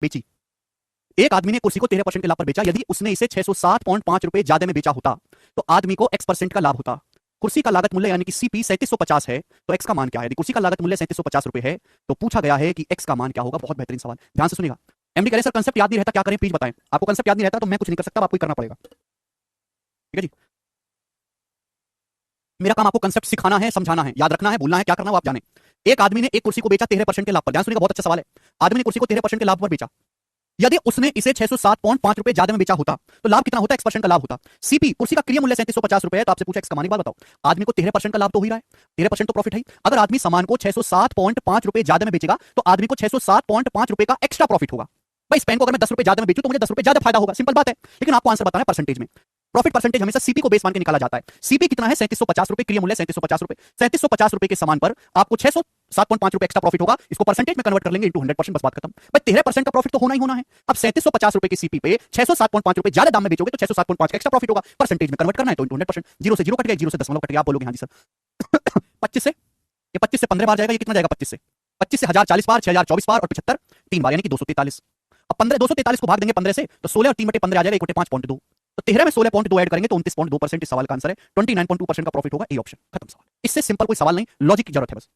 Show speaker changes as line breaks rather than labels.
बेची। एक आदमी ने कुर्सी को 13% के लाभ पर बेचा। यदि उसने इसे 607.5 रुपए ज्यादा में बेचा होता तो आदमी को x% का लाभ होता। कुर्सी का लागत मूल्य यानी कि सीपी 3750 है, तो x का मान क्या है? यदि कुर्सी का लागत मूल्य 3750 रुपए है तो पूछा गया है कि x का मान क्या होगा। बहुत बेहतरीन सवाल, ध्यान से सुनिएगा। एमडी कह रहे सर कंसेप्ट याद नहीं रहता, क्या करें प्लीज बताएं। आपको कंसेप्ट याद नहीं रहता तो मैं कुछ नहीं कर सकता, आपको ही करना पड़ेगा। ठीक है जी, मेरा काम आपको कंसेप्ट सिखाना है, समझाना है, याद रखना है, भूलना है, क्या करना वो आप जाने। एक आदमी ने एक कुर्सी को बेचा 13% के लाभ पर। ध्यान सुनिएगा, बहुत अच्छा सवाल है। आदमी ने कुर्सी को 13% के लाभ पर बेचा। यदि उसने इसे 607.5 रुपए ज्यादा में बेचा होता तो लाभ कितना होता? x% का लाभ होता। सीपी कुर्सी का क्रिय मूल्य 3750 रुपए है, तो आपसे पूछा x का मान एक बात बताओ। आदमी को 13% का लाभ तो हो ही रहा है, 13% तो प्रॉफिट है ही। अगर आदमी सामान को 607.5 रुपए ज्यादा में बेचेगा तो आदमी को 607.5 रुपए का एक्स्ट्रा प्रॉफिट होगा। भाई इस पेन को अगर मैं 10 रुपए ज्यादा में बेचूं तो मुझे 10 रुपए ज्यादा फायदा होगा, सिंपल बात है। लेकिन आपको आंसर बताना है परसेंटेज में। प्रॉफिट परसेंटेज हमेशा सीपी को बेस मान के निकाला जाता है। सीपी कितना है? 3750 रुपए, क्रिय मूल्य 3750 रुपए। 3750 रुपए के सामान पर आपको 607.5 रुपए एक्स्ट्रा प्रॉफिट होगा। इसको परसेंटेज में कन्वर्ट कर लेंगे इंटू 100%, बस बात खत्म। भाई 13% का प्रॉफिट तो होना ही होना है। अब 3750 रुपए की सीपी पे 607.5 रुपए ज्यादा दाम में बेचोगे तो 607.5 का एक्स्ट्रा प्रॉफिट होगा। परसेंटेज में कन्वर्ट करना है तो इंटू 100%। जीरो से जीरो कट गया, जीरो से दशमलव कट गया। आप बोलोगे हाँ जी सर। 25 से ये 25 से 15 बार जाएगा, ये कितना जाएगा? 25 से 1040 बार, 6024 बार और 75 3 बार, यानी कि 243। अब 15 243 को भाग देंगे 15 से तो 16 और 3/15 आ जाएगा, 1/5.2। तो 13 में 16.2 ऐड करेंगे तो 29.2% इस सवाल का आंसर है। 29.2% का प्रॉफिट होगा, ए ऑप्शन। खत्म सवाल। इससे सिंपल कोई सवाल नहीं, लॉजिक की जरूरत है बस।